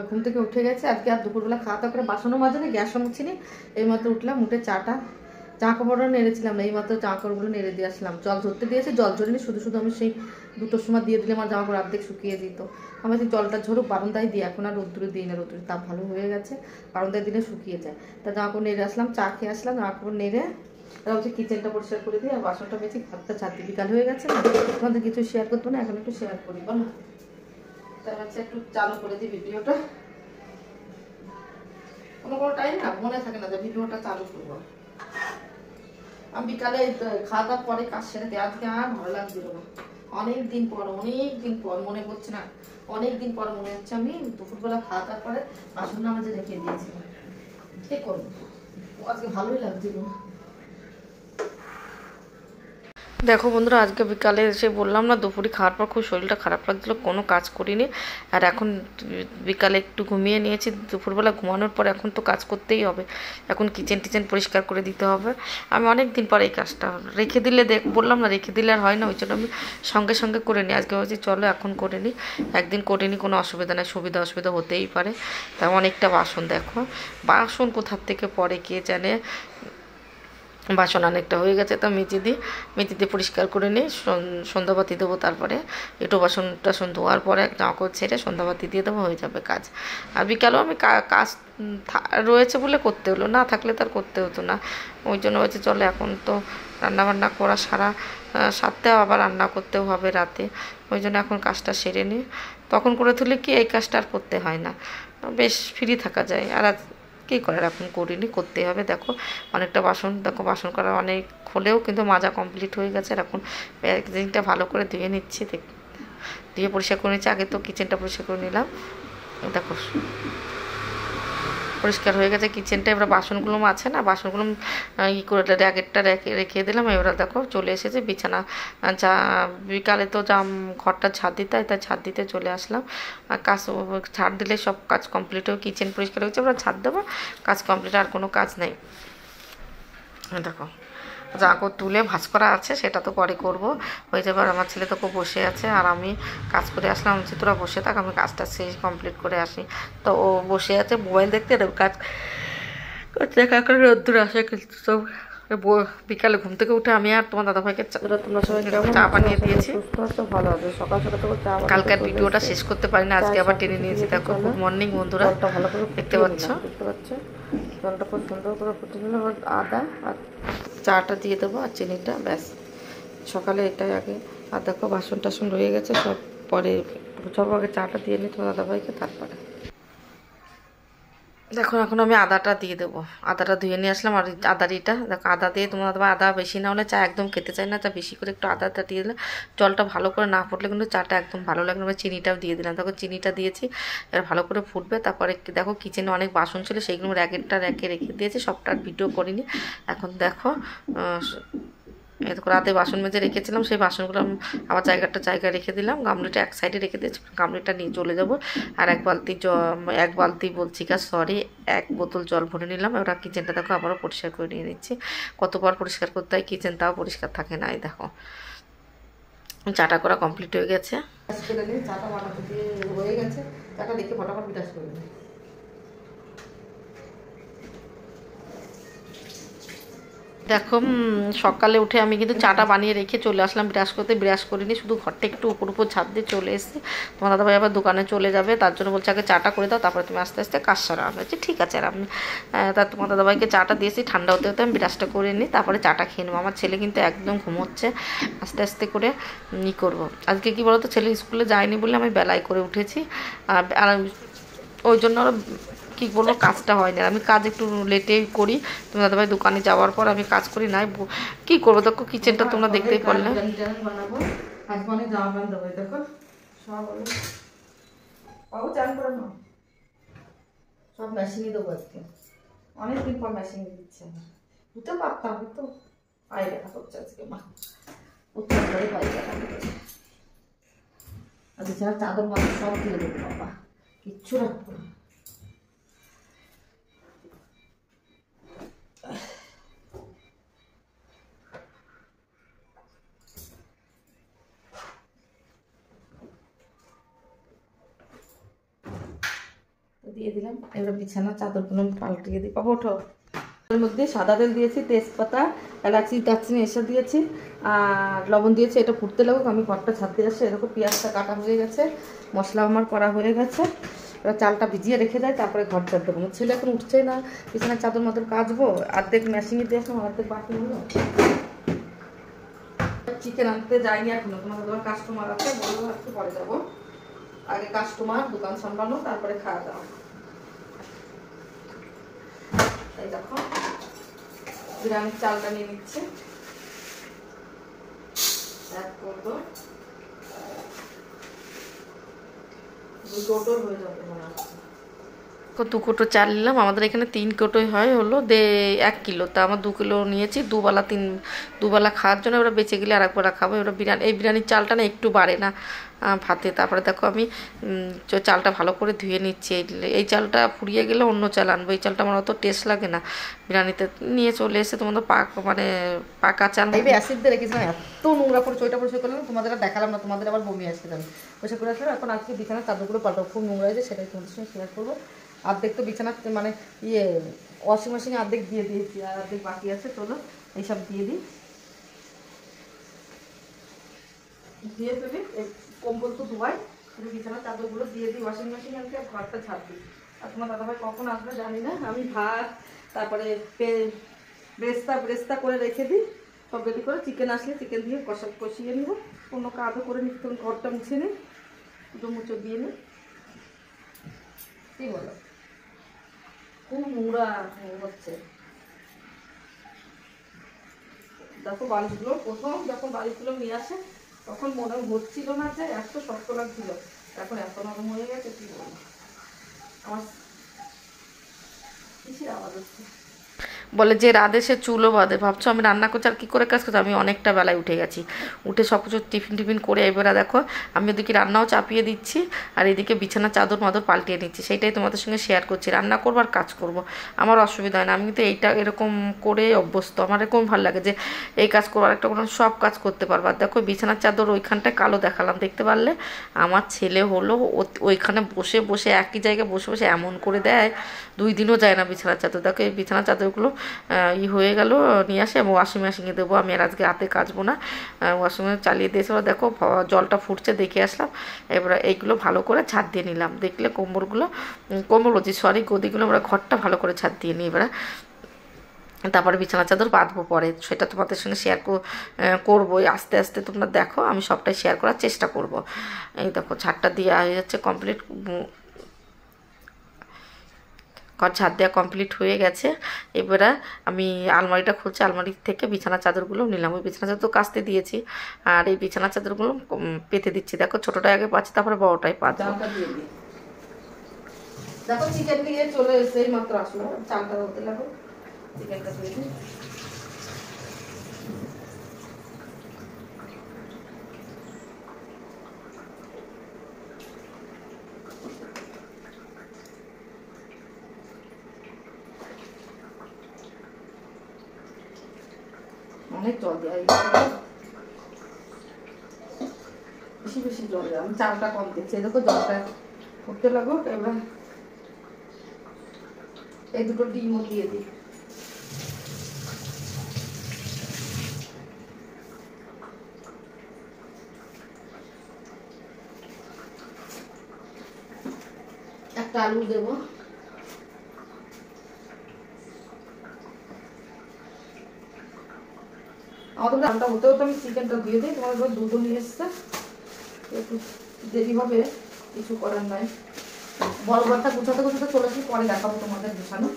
ঘুম থেকে উঠে গেছে আজকে, আর দুপুরবেলা খাওয়া দাওয়া করে বাসনও মাজেনি, গ্যাসও মুছিনি। এইমাত্র উঠলাম, উঠে চাটা কাপড়ও নেড়েছিলাম না, এইমাত্র কাপড়গুলো নেড়ে দিয়ে আসলাম। জল ধরতে দিয়েছে, জল ঝরিনি, শুধু শুধু আমি সেই 2টোর সময় দিয়ে দিলে আমার জামা কাপড় অর্ধেক শুকিয়ে দিত। আমি জলটা ঝরুক বারান্দায় দিই, এখন আর রোদ্দুরে দিই না, রোদ্দুরে তাপ ভালো হয়ে গেছে, বারান্দায় দিলে শুকিয়ে যায়। তা জামা কাপড় নেড়ে আসলাম, চা খেয়ে আসলাম, জামা কাপড় নেড়ে হচ্ছে কিচেনটা পরিষ্কার করে দিই, আর বাসনটা বেশি ঘরটা ছাড়তে বিকাল হয়ে গেছে না, তোমাদের কিছু শেয়ার করবো না, এখন একটু শেয়ার করি বলো। তাই হচ্ছে একটু চালু করে দিই ভিডিওটা, কোনো টাইম না মনে থাকে না যে ভিডিওটা চালু করবো। আমি বিকালে খাওয়া দাওয়ার পরে কাজ সেরে দিই, আজকে আর ভালো লাগছিল না, অনেক দিন পর মনে করছে না, অনেক দিন পর মনে হচ্ছে আমি দুপুরবেলা খাওয়া দাওয়ার পরে বাসন নামাজে রেখে দিয়েছিলাম। কি করবো, আজকে ভালোই লাগছিল না। দেখো বন্ধুরা, আজকে বিকালে এসে বললাম না, দুপুরে খাওয়ার পর খুব শরীরটা খারাপ লাগছিলো, কোনো কাজ করিনি। আর এখন বিকালে একটু ঘুমিয়ে নিয়েছি, দুপুরবেলা ঘুমানোর পর এখন তো কাজ করতেই হবে, এখন কিচেন পরিষ্কার করে দিতে হবে। আমি অনেক দিন পর এই কাজটা রেখে দিলে বললাম না, রেখে দিলে আর হয় না, ওই জন্য আমি সঙ্গে সঙ্গে করে নিই। আজকে ভাবছি চলো এখন করে নিই, একদিন করে নিই, কোনো অসুবিধা নেই, অসুবিধা হতেই পারে। তাই অনেকটা বাসন, দেখো বাসন কোথার থেকে পরে কে জানে, বাসন অনেকটা হয়ে গেছে। তো মেজে দিয়ে পরিষ্কার করে নিই, সন্ধ্যাবাতি দেবো, তারপরে একটু বাসন টাসন ধোয়ার পরে জামা কাপড় ছেড়ে সন্ধ্যাবাতি দিয়ে দেবো, হয়ে যাবে কাজ। আর বিকালেও আমি কাজ রয়েছে বলে করতে হলো, না থাকলে তার করতে হতো না। ওই জন্য হচ্ছে চলো এখন তো রান্নাবান্না করা সারতে আবার রান্না করতেও হবে রাতে, ওই জন্য এখন কাজটা সেরে নিই। তখন করে তুলে কি এই কাজটা আর করতে হয় না, বেশ ফ্রি থাকা যায়। আর কী করার এখন করিনি, করতে হবে। দেখো অনেকটা বাসন, দেখো বাসন করা অনেক হলেও কিন্তু মাজা কমপ্লিট হয়ে গেছে। আর এখন প্যাকেজিংটা ভালো করে ধুয়ে নিচ্ছি, ধুয়ে পরিষ্কার করে নিচ্ছি। আগে তো কিচেনটা পরিষ্কার করে নিলাম, দেখো পরিষ্কার হয়ে গেছে কিচেনটা। এবার বাসনগুলো আছে না, বাসনগুলো করে র্যাকেটটা রেখে দিলাম। এবার দেখো চলে এসেছে বিছানা, বিকালে তো ঘরটা ছাদ দিতে হয়, তাই ছাদ দিতে চলে আসলাম। আর কাজ ছাদ দিলে সব কাজ কমপ্লিট হয়ে কিচেন পরিষ্কার হয়েছে, এবার ছাদ দেবো, কাজ কমপ্লিট, আর কোনো কাজ নেই। দেখো জাগো তুলে ভাঁজ করা আছে, সেটা তো পরে করবো, হয়ে যাবে। আর আমার ছেলে তো খুব বসে আছে, আর আমি কাজ করে আসলাম, হচ্ছে তোরা বসে থাক, আমি কাজটা শেষ কমপ্লিট করে আসি। তো ও বসে আছে মোবাইল দেখতে, কাজ করতে রোদ্দুর আসে কিন্তু সব। বিকালে ঘুম থেকে উঠে আমি আর তোমার দাদাভাইকে চা বানিয়ে দিয়েছি, ভালো হবে। সকাল সকাল তো কালকের ভিডিওটা শেষ করতে পারি না, আজকে আবার টেনে নিয়েছি। দেখো গুড মর্নিং বন্ধুরা, ভালো করে দেখতে পাচ্ছ, জলটা খুব সুন্দর করে ফুটে নিলাম। আদা আর চাটা দিয়ে দেবো আর চিনিটা, ব্যাস। সকালে এটাই আগে। আর দেখো বাসন টাসন রয়ে গেছে, সব পরে সব আগে চাটা দিয়ে নিই তোমার দাদাভাইকে, তারপরে দেখো এখন আমি আদাটা দিয়ে দেবো। আদাটা ধুয়ে নিয়ে আসলাম, আর আদারিটা দেখো আদা দিয়ে তোমার দাদা আদা বেশি না হলে চা একদম খেতে চাই না, চা বেশি করে একটু আদাটা দিয়ে দিলে, জলটা ভালো করে না ফুটলে কিন্তু চাটা একদম ভালো লাগে না। চিনিটাও দিয়ে দিলাম, দেখো চিনিটা দিয়েছি, এবার ভালো করে ফুটবে। তারপরে দেখো কিচেনে অনেক বাসন ছিল, সেইগুলো র্যাকে রেখে দিয়েছি, সবটা ভিডিও করিনি। এখন দেখো রাতে বাসন মেজে রেখেছিলাম, সেই বাসনগুলো আবার জায়গায় রেখে দিলাম, গামলিটা এক সাইডে রেখে দিয়েছি, গামলিটা নিয়ে চলে যাব। আর এক বালতি বলছি সরি, 1 বোতল জল ভরে নিলাম। এবার কিচেনটা দেখো আবারও পরিষ্কার করে নিয়ে নিচ্ছি, কতবার পরিষ্কার করতে হয় কিচেন, তাও পরিষ্কার থাকে না। এই দেখো চাটা করা কমপ্লিট হয়ে গেছে, চাটা বানাতে দিয়ে হয়ে গেছে, চাটা দেখে ফটাফট বিরাজ করে দিই। দেখো সকালে উঠে আমি কিন্তু চাটা বানিয়ে রেখে চলে আসলাম ব্রাশ করিনি, শুধু ঘরটা একটু উপর ছাদ দিয়ে চলে এসেছি। তোমার দাদাভাই আবার দোকানে চলে যাবে, তার জন্য বলছে আগে চাটা করে দাও, তারপরে তুমি আস্তে আস্তে কাজ সারা। আমি বলছি ঠিক আছে। আর আমি তার তোমার দাদাভাইকে চাটা দিয়েছি, ঠান্ডা হতে হতে আমি ব্রাশটা করে নিই, তারপরে চাটা খেয়ে নেবো। আমার ছেলে কিন্তু একদম ঘুমোচ্ছে, আস্তে আস্তে করে করবো। আজকে কি বলতো, ছেলে স্কুলে যায়নি বলে আমি বেলায় করে উঠেছি, আর ওই জন্য কী বলবো কাজটা হয় না, আমি কাজ একটু লেটেই করি। তুমি দাদাভাই দোকানে যাওয়ার পর আমি কাজ করি নাই, কী করবো। দেখো কিচেনটা তোমরা দেখতেই পারলে, সব মেশিনই দেবো আজকে, অনেকদিন পর মেশিন দিচ্ছে। বুঝতে পারতাম কিন্তু পায়ে ব্যথা করছে আজকে, মা উত্তর করে পায়ে ব্যথা করছে। আর এছাড়া চাদর মাদর সব দিয়ে দেবো, বাবা কিচ্ছু রাখবো না। দিয়ে দিলাম। এবার বিছানা চাদরগুলো পাল্টিয়ে দিই। পাবো ওঠো। এর মধ্যে সাদা তেল দিয়েছি, তেজপাতা, এলাচি, দারচিনি এসব দিয়েছি আর লবণ দিয়েছি। এটা ফুটতে লাগুক, আমি ঘরটা ছাদ দিয়ে আসছি। এরকম পেঁয়াজটা কাটা হয়ে গেছে, মশলা আমার করা হয়ে গেছে। এবার চালটা ভিজিয়ে রেখে দেয়, তারপরে ঘর চার দেবো। ছেলে এখন উঠছেই না, বিছানার চাদর মতো কাচবো, অর্ধেক মেশিনে দিয়ে আসলাম, অর্ধেক বাকি হলো। চিকেন আনতে যাইনি এখনো, তোমাদের কাস্টমার আছে, বলবো একটু পরে যাবো। আগে কাস্টমার, দোকান সামলানো, তারপরে খাওয়া দাওয়া। এই দেখো বিরিয়ানির চালটা নিয়ে নিচ্ছে, এক করবো, 2 কোটো হয়ে যাবে মনে হচ্ছে। 2 কোটো চাল নিলাম, আমাদের এখানে 3 কোটোই হয়, হলো 1 কিলো। তা আমার 2 কিলো নিয়েছি, দুবেলা খাওয়ার জন্য। ওরা বেঁচে গেলে আর একবেলা খাবো। ওরা এই বিরিয়ানির চালটা না একটু বাড়ে না ভাতে। তারপরে দেখো আমি চালটা ভালো করে ধুয়ে নিচ্ছি। এই চালটা ফুরিয়ে গেলে অন্য চাল আনবো, এই চালটা আমার অত টেস্ট লাগে না বিরিয়ানিতে। নিয়ে চলে এসে তোমাদের পাকা চাল অ্যাসিড দিয়ে রেখেছিলাম, এত নোংরা করে চইটা পরিষ্কার করলাম, তোমাদের দেখালাম না, তোমাদের আবার বমি আসছে। আমি পরিষ্কার করে আসলাম। এখন আজকে বিছানার চাদরগুলো পাল্টাবো, খুব নোংরা হয়েছে, সেটাই তোমাদের সঙ্গে শেয়ার করবো। অর্ধেক তো বিছানা মানে ওয়াশিং মেশিনে অর্ধেক দিয়ে দিয়েছি, আর অর্ধেক বাকি আছে। চলো এইসব দিয়ে দিই, দিয়ে দেবে। কম্বল তো ধোয়াই, বিছানার চাদরগুলো দিয়ে দিই ওয়াশিং মেশিনে, আনতে ঘরটা ছাড় দিই। আর তোমার দাদাভাই কখন আসবে জানি না। আমি ভাত, তারপরে ব্রেস্তা করে রেখে দিই, সব রেডি করে। চিকেন আসলে চিকেন দিয়ে কষিয়ে নিব, কোনো কাজও করে নিই। তখন ঘরটা মুছে নিই, মুচো দিয়ে নিই। কি বলো, খুব নোংরা হচ্ছে। দেখো বালিশগুলো, প্রথম যখন বালিশগুলো নিয়ে আসে তখন মনে হচ্ছিল না যে এত শক্ত লাগছিল, এখন এত নরম হয়ে গেছে। কি বলবো, আমার কিসের আওয়াজ হচ্ছে? বলে যে রাধে সে চুলো বাঁধে। ভাবছো আমি রান্না করছি আর কী করে কাজ করছি? আমি অনেকটা বেলায় উঠে গেছি, উঠে সব কিছু টিফিন করে এবারে দেখো আমি ওদিকে রান্নাও চাপিয়ে দিচ্ছি, আর এদিকে বিছানা চাদর মাদর পাল্টিয়ে নিচ্ছি। সেইটাই তোমাদের সঙ্গে শেয়ার করছি। রান্না করবো আর কাজ করব, আমার অসুবিধা হয় না। আমি কিন্তু এইটা এরকম করে অভ্যস্ত, আমার এরকম ভালো লাগে যে এই কাজ করবো, আরেকটা কোনো সব কাজ করতে পারবো। আর দেখো বিছানার চাদর ওইখানটায় কালো দেখালাম, দেখতে পারলে? আমার ছেলে হলো ওইখানে বসে একই জায়গায় বসে এমন করে দেয়, 2 দিনও যায় না বিছানার চাদর। দেখো এই বিছানার চাদরগুলো হয়ে গেল, নিয়ে আসে ওয়াশিং মেশিনে দেবো। আমি আর আজকে হাতে কাচবো না, ওয়াশিং মেশিন চালিয়ে দিয়েছে। দেখো জলটা ফুটছে, দেখে আসলাম। এবার এইগুলো ভালো করে ছাদ দিয়ে নিলাম। দেখলে কম্বল বলছি, সরি, গদিগুলো আমরা ঘরটা ভালো করে ছাদ দিয়ে নিই। এবার তারপরে বিছানা চাদর বাঁধবো পরে, সেটা তোমাদের সঙ্গে শেয়ার করবো আস্তে আস্তে। তোমরা দেখো, আমি সবটাই শেয়ার করার চেষ্টা করব। এই দেখো ছাদটা দিয়ে হয়ে যাচ্ছে কমপ্লিট, ঘর ছাদ দেওয়া কমপ্লিট হয়ে গেছে। এবারে আমি আলমারিটা খুলছি, আলমারি থেকে বিছানা চাদরগুলো নিলাম। ওই বিছানা চাদর কাচতে দিয়েছি, আর এই বিছানা চাদরগুলো পেতে দিচ্ছি। দেখো ছোটোটাই আগে পাচ্ছি, তারপরে বড়টাই পাচ্ছি। দেখো চিকেন দিয়ে চলে এসে এই মাত্র আসলো, চালটা হতে লাগো, চিকেনটা দিয়ে দিই। অনেক জল দেওয়া, বেশি জল দেওয়া। আমি চালটা কম দিচ্ছি, দেখো জলটা ফুটতে লাগো। এবার এই 2টো ডিমও দিয়ে দিই। একটা আলু দেবো। আমাদের রান্নাটা হতে হতে আমি চিকেনটা দিয়ে দিই। তোমার এবার দুধও নিয়ে এসছে, একটু দেরি হবে, কিছু করার নাই। বড় ঘরটা গুছাতে চলেছি, পরে দেখাবো তোমাদের গুছানো।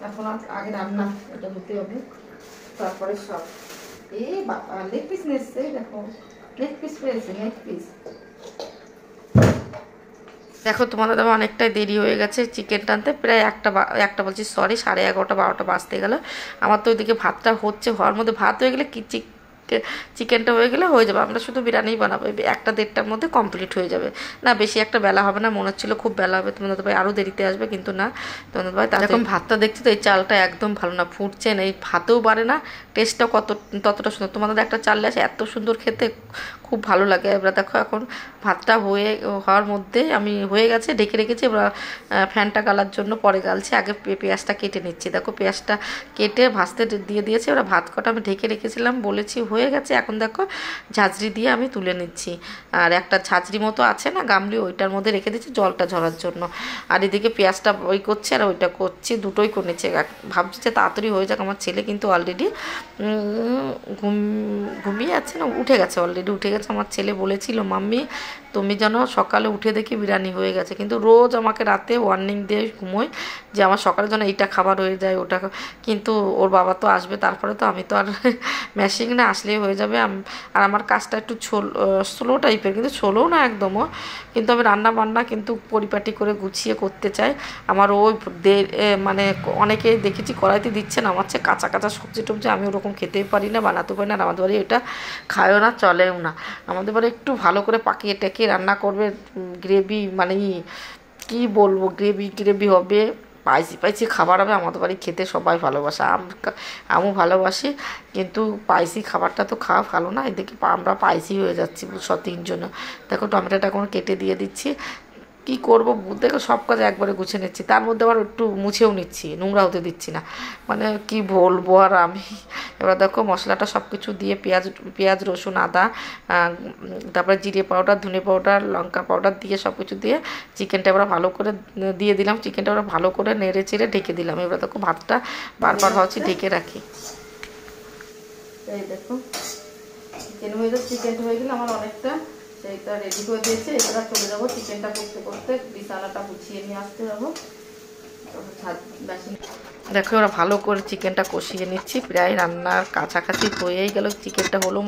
এখন আগে রান্না এটা হতে হবে, তারপরে সব। এই বাবা, লেগ পিস নিয়ে এসছে, দেখো লেগ পিস পেয়েছে, লেগ পিস। দেখো তোমাদের দাম অনেকটাই দেরি হয়ে গেছে চিকেন টানতে, প্রায় একটা বলছি সরি 11:30 12টা বাজতে গেল। আমার তো ওইদিকে ভাতটা হচ্ছে, হওয়ার মধ্যে ভাত হয়ে গেলে চিকেনটা হয়ে গেলে হয়ে যাবে, আমরা শুধু বিরিয়ানিই বানাবো, 1-1:30টার মধ্যে কমপ্লিট হয়ে যাবে। না বেশি একটা বেলা হবে না, মনে হচ্ছিলো খুব বেলা হবে, তোমাদের ভাই আরও দেরিতে আসবে, কিন্তু না তোমাদের ভাই এখন ভাতটা দেখছি তো এই চালটা একদম ভালো না, ফুটছে না, এই ভাতেও বাড়ে না, টেস্টটাও ততটা সুন্দর। তোমাদের একটা চাললে আসে এত সুন্দর খেতে, খুব ভালো লাগে। এবার দেখো এখন ভাতটা হওয়ার মধ্যে আমি হয়ে গেছে, ঢেকে রেখেছি। এবার ফ্যানটা গালার জন্য পরে গালছি, আগে পেঁয়াজটা কেটে নিচ্ছি। দেখো পেঁয়াজটা কেটে ভাজতে দিয়ে দিয়েছি, এবার ভাত কটা আমি ঢেকে রেখেছিলাম বলেছি হয়ে গেছে। এখন দেখো ঝাঁঝরি দিয়ে আমি তুলে নিচ্ছি, আর একটা ঝাঁঝরি মতো আছে না গামলি, ওইটার মধ্যে রেখে দিচ্ছি জলটা ঝরার জন্য। আর এদিকে পেঁয়াজটা ওই করছে আর ওইটা করছি, দুটোই করে নিচ্ছে। ভাবছি যে তাড়াতাড়ি হয়ে যাক, আমার ছেলে কিন্তু অলরেডি ঘুমিয়ে আছে না, উঠে গেছে, অলরেডি উঠে গেছে। আমার ছেলে বলেছিল মাম্মি তুমি যেন সকালে উঠে দেখি বিরিয়ানি হয়ে গেছে, কিন্তু রোজ আমাকে রাতে ওয়ার্নিং দিয়ে ঘুমোই যে আমার সকালে যেন এইটা খাবার হয়ে যায় ওটা, কিন্তু ওর বাবা তো আসবে তারপরে, তো আমি তো আর মেশিন না, আসলেই হয়ে যাবে। আর আমার কাজটা একটু স্লো টাইপের, কিন্তু স্লোও না একদমও, কিন্তু আমি রান্না বান্না কিন্তু পরিপাটি করে গুছিয়ে করতে চাই। আমার ওই মানে অনেকেই দেখেছি কড়াইতে দিচ্ছে না, আমার চেয়ে কাঁচা কাঁচা সবজি টবজি আমি ওরকম খেতেই পারি না, বানাতে পারি না। আর আমাদের বাড়ি এটা খায়ও না, চলেও না। আমাদের বাড়ি একটু ভালো করে পাকিয়ে টেকিয়ে রান্না করবে, গ্রেভি মানে কি বলবো, গ্রেভি হবে, স্পাইসি খাবার হবে। আমাদের বাড়ি খেতে সবাই ভালোবাসে, আমিও ভালোবাসি, কিন্তু স্পাইসি খাবারটা তো খাওয়া ভালো না। এদিকে আমরা স্পাইসি হয়ে যাচ্ছি 3 জনে। দেখো টমেটোটা এখন কেটে দিয়ে দিচ্ছি। কি করবো, দেখো সব কাজ একবারে গুছিয়ে নিচ্ছি, তার মধ্যে আবার একটু মুছেও নিচ্ছি, নোংরা হতে দিচ্ছি না, মানে কি বলবো আর আমি। এবার দেখো মশলাটা সব কিছু দিয়ে পেঁয়াজ রসুন আদা, তারপরে জিরে পাউডার ধনে পাউডার লঙ্কা পাউডার দিয়ে সব কিছু দিয়ে চিকেনটা এবার ভালো করে দিয়ে দিলাম। চিকেনটা এবার ভালো করে নেড়ে চেড়ে ঢেকে দিলাম। এবার দেখো ভাতটা বারবার ভাবছি ঢেকে রাখি। এই দেখো চিকেনটা হয়ে গেলে আমার অনেকটা সেইটা রেডি করে দিয়েছে। এবার চলে যাবো চিকেনটা করতে করতে, বিছানাটা গুছিয়ে নিয়ে আসতে যাবো। দেখো ওরা ভালো করে চিকেনটা কষিয়ে নিচ্ছি, প্রায় রান্নার কাছাকাছি হয়েই গেল, চিকেনটা হলো